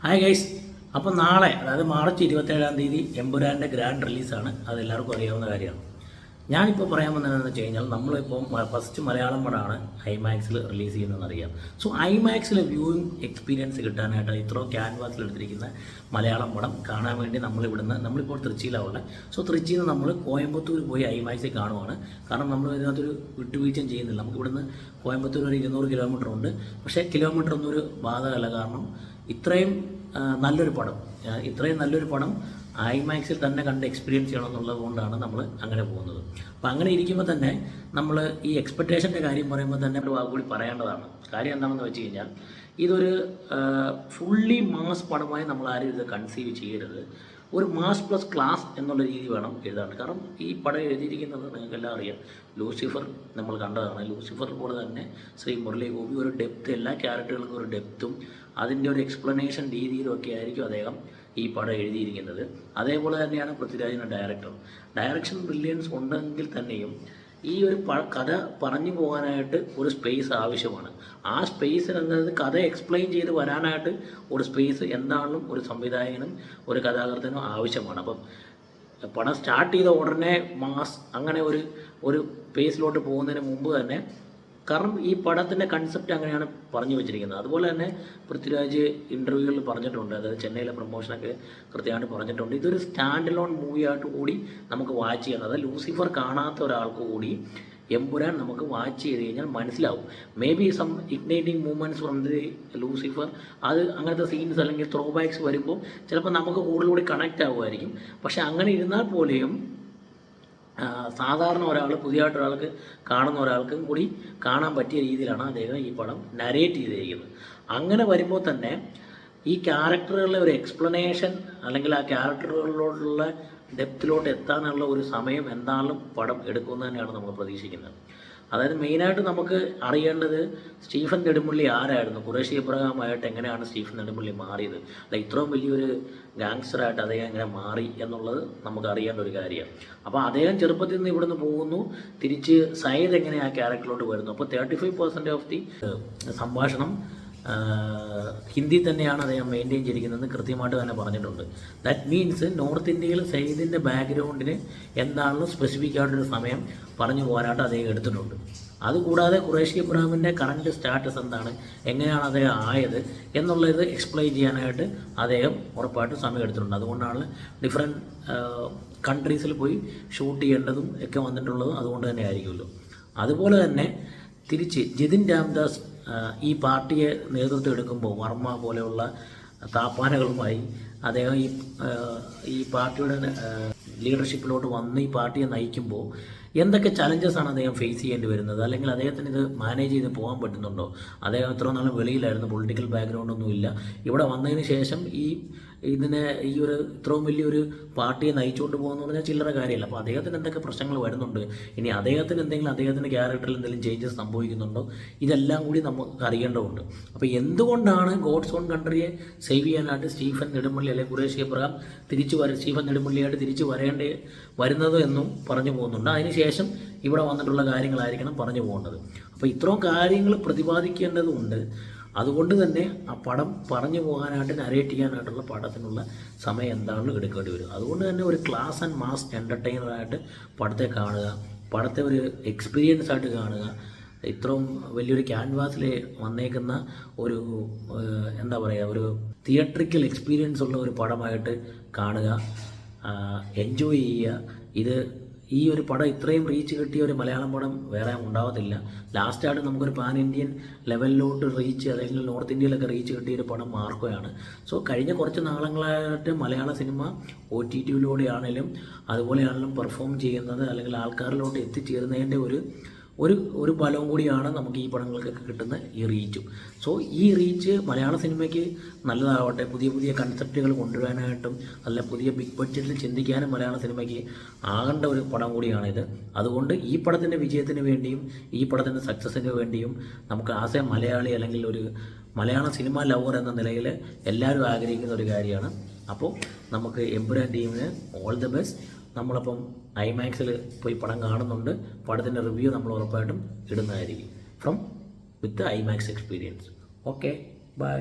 Hi guys. അപ്പോൾ നാളെ അതായത് മാർച്ച് 27-ാം തീയതി എമ്പുരാൻ്റെ ഗ്രാൻഡ് റിലീസാണ്. അതെല്ലാവർക്കും അറിയാവുന്ന കാര്യമാണ്. ഞാനിപ്പോൾ പറയാൻ വന്നതെന്ന് വെച്ച് കഴിഞ്ഞാൽ നമ്മളിപ്പോൾ ഫസ്റ്റ് മലയാളം പടമാണ് ഐമാക്സിൽ റിലീസ് ചെയ്യുന്നതെന്ന് അറിയാം. സോ ഐമാക്സിൽ വ്യൂയിങ് എക്സ്പീരിയൻസ് കിട്ടാനായിട്ട് ഇത്രയും ക്യാൻവാസിൽ എടുത്തിരിക്കുന്ന മലയാളം പടം കാണാൻ വേണ്ടി നമ്മളിപ്പോൾ തൃച്ചിയിലാവുള്ളത്. സോ തൃച്ചിയിൽ നിന്ന് നമ്മൾ കോയമ്പത്തൂർ പോയി ഐമാക്സിൽ കാണുവാണ്. കാരണം നമ്മൾ ഇതിനകത്തൊരു വിട്ടുവീഴ്ചയും ചെയ്യുന്നില്ല. നമുക്ക് ഇവിടുന്ന് കോയമ്പത്തൂർ ഒരു 200 കിലോമീറ്റർ ഉണ്ട്. പക്ഷേ കിലോമീറ്റർ ഒന്നും ഒരു ബാധകമല്ല. കാരണം ഇത്രയും നല്ലൊരു പടം ഐമാക്സിൽ തന്നെ കണ്ട് എക്സ്പീരിയൻസ് ചെയ്യണം എന്നുള്ളത് കൊണ്ടാണ് നമ്മൾ അങ്ങനെ പോകുന്നത്. അപ്പോൾ അങ്ങനെ ഇരിക്കുമ്പോൾ തന്നെ നമ്മൾ ഈ എക്സ്പെക്റ്റേഷൻ്റെ കാര്യം പറയുമ്പോൾ തന്നെ ഒരു വാക്ക് കൂടി പറയേണ്ടതാണ്. കാര്യം എന്താണെന്ന് വെച്ച് കഴിഞ്ഞാൽ ഇതൊരു ഫുള്ളി മാസ് പടമായി നമ്മൾ ആരും ഇത് കൺസീവ് ചെയ്യരുത്. ഒരു മാസ് പ്ലസ് ക്ലാസ് എന്നുള്ള രീതി വേണം എഴുതാൻ. കാരണം ഈ പടം എഴുതിയിരിക്കുന്നത് നിങ്ങൾക്കെല്ലാം അറിയാം, ലൂസിഫർ നമ്മൾ കണ്ടതാണ്. ലൂസിഫർ പോലെ തന്നെ ശ്രീ മുരളി ഗോപി ഒരു ഡെപ്ത്, എല്ലാ ക്യാരക്ടറുകൾക്കും ഒരു ഡെപ്തും അതിൻ്റെ ഒരു എക്സ്പ്ലനേഷൻ രീതിയിലും ഒക്കെ ആയിരിക്കും അദ്ദേഹം ഈ പടം എഴുതിയിരിക്കുന്നത്. അതേപോലെ തന്നെയാണ് പൃഥ്വിരാജിൻ്റെ ഡയറക്ഷൻ ബ്രില്യൻസ് ഉണ്ടെങ്കിൽ തന്നെയും ഈ ഒരു കഥ പറഞ്ഞു പോകാനായിട്ട് ഒരു സ്പേസ് ആവശ്യമാണ്. ആ സ്പേസിൽ അതായത് കഥ എക്സ്പ്ലെയിൻ ചെയ്ത് വരാനായിട്ട് ഒരു സ്പേസ് എന്താണെന്നും ഒരു സംവിധായകനും ഒരു കഥാകൃത്തിനും ആവശ്യമാണ്. അപ്പം പടം സ്റ്റാർട്ട് ചെയ്ത ഉടനെ മാസ് അങ്ങനെ ഒരു പേസിലോട്ട് പോകുന്നതിന് മുമ്പ് തന്നെ, കാരണം ഈ പടത്തിൻ്റെ കൺസെപ്റ്റ് അങ്ങനെയാണ് പറഞ്ഞു വെച്ചിരിക്കുന്നത്. അതുപോലെ തന്നെ പൃഥ്വിരാജ് ഇൻ്റർവ്യൂകളിൽ പറഞ്ഞിട്ടുണ്ട്, അതായത് ചെന്നൈയിലെ പ്രൊമോഷനൊക്കെ കൃത്യമായിട്ട് പറഞ്ഞിട്ടുണ്ട്, ഇതൊരു സ്റ്റാൻഡ് അലോൺ മൂവിയായിട്ട് കൂടി നമുക്ക് വാച്ച് ചെയ്യണം. അതായത് ലൂസിഫർ കാണാത്ത ഒരാൾക്ക് കൂടി എമ്പുരാൻ നമുക്ക് വാച്ച് ചെയ്ത് കഴിഞ്ഞാൽ മനസ്സിലാവും. Maybe some igniting movements from the Lucifer, അത് അങ്ങനത്തെ സീൻസ് അല്ലെങ്കിൽ ത്രോ ബാക്സ് വരുമ്പോൾ ചിലപ്പോൾ നമുക്ക് കൂടുതൽ കണക്റ്റ് ആകുമായിരിക്കും. പക്ഷെ അങ്ങനെ ഇരുന്നാൽ പോലെയും സാധാരണ ഒരാൾ, പുതിയതായിട്ട് ഒരാൾക്ക് കാണുന്ന ഒരാൾക്കും കൂടി കാണാൻ പറ്റിയ രീതിയിലാണ് അദ്ദേഹം ഈ പടം നരേറ്റ് ചെയ്തിരിക്കുന്നത്. അങ്ങനെ വരുമ്പോൾ തന്നെ ഈ ക്യാരക്ടറുകളുടെ ഒരു എക്സ്പ്ലനേഷൻ അല്ലെങ്കിൽ ആ ക്യാരക്ടറുകളിലോട്ടുള്ള ഡെപ്തിലോട്ട് എത്താനുള്ള ഒരു സമയം എന്താണെങ്കിലും പടം എടുക്കുമെന്ന് തന്നെയാണ് നമ്മൾ പ്രതീക്ഷിക്കുന്നത്. അതായത് മെയിനായിട്ട് നമുക്ക് അറിയേണ്ടത് സ്റ്റീഫൻ നെടുമുള്ളി ആരായിരുന്നു, ഖുറേഷി ഇബ്രാഹിമായിട്ട് എങ്ങനെയാണ് സ്റ്റീഫൻ നെടുമുള്ളി മാറിയത്, അല്ല ഇത്രയും വലിയൊരു ഗാങ്സ്റ്ററായിട്ട് അദ്ദേഹം എങ്ങനെ മാറി എന്നുള്ളത് നമുക്ക് അറിയേണ്ട ഒരു കാര്യമാണ്. അപ്പോൾ അദ്ദേഹം ചെറുപ്പത്തിൽ നിന്ന് ഇവിടുന്ന് പോകുന്നു, തിരിച്ച് സയ്യിദ് എങ്ങനെ ആ ക്യാരക്ടറിലോട്ട് വരുന്നു. അപ്പോൾ 35% ഓഫ് ദി സംഭാഷണം ഹിന്ദി തന്നെയാണ് അദ്ദേഹം മെയിൻറ്റെയിൻ ചെയ്തിരിക്കുന്നതെന്ന് കൃത്യമായിട്ട് തന്നെ പറഞ്ഞിട്ടുണ്ട്. ദാറ്റ് മീൻസ് നോർത്ത് ഇന്ത്യയിൽ സയ്യിദിൻ്റെ ബാക്ക്ഗ്രൗണ്ടിന് എന്താണെന്ന് സ്പെസിഫിക് ആയിട്ടൊരു സമയം പറഞ്ഞു പോകാനായിട്ട് അദ്ദേഹം എടുത്തിട്ടുണ്ട്. അതുകൂടാതെ ഖുറേഷി ഇബ്രാഹിമിൻ്റെ കറണ്ട് സ്റ്റാറ്റസ് എന്താണ്, എങ്ങനെയാണ് അദ്ദേഹം ആയത് എന്നുള്ളത് എക്സ്പ്ലെയിൻ ചെയ്യാനായിട്ട് അദ്ദേഹം ഉറപ്പായിട്ടും സമയം എടുത്തിട്ടുണ്ട്. അതുകൊണ്ടാണ് ഡിഫറെൻറ്റ് കൺട്രീസിൽ പോയി ഷൂട്ട് ചെയ്യേണ്ടതും ഒക്കെ വന്നിട്ടുള്ളതും അതുകൊണ്ട് തന്നെ ആയിരിക്കുമല്ലോ. അതുപോലെ തന്നെ തിരിച്ച് ജിതിൻ രാംദാസ് ഈ പാർട്ടിയെ നേതൃത്വം എടുക്കുമ്പോൾ വർമ്മ പോലെയുള്ള താപ്പാനകളുമായി അദ്ദേഹം ഈ പാർട്ടിയുടെ ലീഡർഷിപ്പിലോട്ട് വന്ന് ഈ പാർട്ടിയെ നയിക്കുമ്പോൾ എന്തൊക്കെ ചലഞ്ചസാണ് അദ്ദേഹം ഫേസ് ചെയ്യേണ്ടി വരുന്നത്, അല്ലെങ്കിൽ അദ്ദേഹത്തിന് ഇത് മാനേജ് ചെയ്ത് പോകാൻ പറ്റുന്നുണ്ടോ? അദ്ദേഹം ഇത്ര നാളും വെളിയിലായിരുന്നു, പൊളിറ്റിക്കൽ ബാക്ക്ഗ്രൗണ്ടൊന്നുമില്ല. ഇവിടെ വന്നതിന് ശേഷം ഈ ഒരു ഇത്രയും വലിയൊരു പാർട്ടിയെ നയിച്ചുകൊണ്ട് പോകുമെന്ന് പറഞ്ഞാൽ ചില്ലറ കാര്യമല്ല. അപ്പോൾ അദ്ദേഹത്തിന് എന്തൊക്കെ പ്രശ്നങ്ങൾ വരുന്നുണ്ട്, ഇനി അദ്ദേഹത്തിൻ്റെ ക്യാരക്ടറിൽ എന്തെങ്കിലും ചേഞ്ചസ് സംഭവിക്കുന്നുണ്ടോ, ഇതെല്ലാം കൂടി നമുക്ക് അറിയേണ്ടതുണ്ട്. അപ്പോൾ എന്തുകൊണ്ടാണ് ഗോഡ്സ് ഓൺ കൺട്രിയെ സേവ് ചെയ്യാനായിട്ട് സ്റ്റീഫൻ നെടുമുള്ളി അല്ലെങ്കിൽ ഖുറേഷി ഇബ്രാഹിം സ്റ്റീഫൻ നെടുമുള്ളിയായിട്ട് തിരിച്ച് വരുന്നത് എന്നും പറഞ്ഞു പോകുന്നുണ്ട്. അതിനുശേഷം ഇവിടെ വന്നിട്ടുള്ള കാര്യങ്ങളായിരിക്കണം പറഞ്ഞു പോകേണ്ടത്. അപ്പോൾ ഇത്രയും കാര്യങ്ങൾ പ്രതിപാദിക്കേണ്ടതുണ്ട്. അതുകൊണ്ട് തന്നെ ആ പടം പറഞ്ഞു പോകാനായിട്ട് നരേറ്റ് ചെയ്യാനായിട്ടുള്ള പടത്തിനുള്ള സമയം എന്താണെന്ന് എടുക്കേണ്ടി വരും. അതുകൊണ്ട് തന്നെ ഒരു ക്ലാസ് ആൻഡ് മാസ് എൻ്റർടൈനറായിട്ട് പടത്തെ കാണുക, പടത്തെ ഒരു എക്സ്പീരിയൻസ് ആയിട്ട് കാണുക. ഇത്രയും വലിയൊരു ക്യാൻവാസിൽ വന്നേക്കുന്ന ഒരു എന്താ പറയുക, ഒരു തിയേറ്ററിക്കൽ എക്സ്പീരിയൻസ് ഉള്ള ഒരു പടമായിട്ട് കാണുക, എൻജോയ് ചെയ്യുക. ഈ ഒരു പടം ഇത്രയും റീച്ച് കിട്ടിയ ഒരു മലയാളം പടം വേറെ ഉണ്ടാവത്തില്ല. ലാസ്റ്റായിട്ട് നമുക്കൊരു പാൻ ഇന്ത്യൻ ലെവലിലോട്ട് റീച്ച്, അല്ലെങ്കിൽ നോർത്ത് ഇന്ത്യയിലൊക്കെ റീച്ച് കിട്ടിയൊരു പടം മാർക്കോയാണ്. സോ കഴിഞ്ഞ കുറച്ച് നാളുകളായിട്ട് മലയാള സിനിമ OTT-യിലൂടെയാണെങ്കിലും അതുപോലെയാണെങ്കിലും പെർഫോം ചെയ്യുന്നത്, അല്ലെങ്കിൽ ആൾക്കാരിലോട്ട് എത്തിച്ചേരുന്നതിൻ്റെ ഒരു ബലവും കൂടിയാണ് നമുക്ക് ഈ പടങ്ങൾക്കൊക്കെ കിട്ടുന്ന ഈ റീച്ചും. സോ ഈ റീച്ച് മലയാള സിനിമയ്ക്ക് നല്ലതാവട്ടെ, പുതിയ കൺസെപ്റ്റുകൾ കൊണ്ടുവരാനായിട്ടും അല്ല പുതിയ ബിഗ് ബഡ്ജറ്റിൽ ചിന്തിക്കാനും മലയാള സിനിമയ്ക്ക് ആകേണ്ട ഒരു പടം കൂടിയാണിത്. അതുകൊണ്ട് ഈ പടത്തിൻ്റെ വിജയത്തിന് വേണ്ടിയും ഈ പടത്തിൻ്റെ സക്സസ്സിന് വേണ്ടിയും നമുക്ക് ആസ് എ മലയാളി അല്ലെങ്കിൽ ഒരു മലയാള സിനിമ ലവർ എന്ന നിലയിൽ എല്ലാവരും ആഗ്രഹിക്കുന്ന ഒരു കാര്യമാണ്. അപ്പോൾ നമുക്ക് എമ്പുരാൻ ടീമിന് ഓൾ ദ ബെസ്റ്റ്. നമ്മളപ്പം ഐമാക്സിൽ പോയി പടം കാണുന്നുണ്ട്. പടത്തിൻ്റെ റിവ്യൂ നമ്മൾ ഉറപ്പായിട്ടും ഇടുന്നതായിരിക്കും with IMAX experience. Okay, by.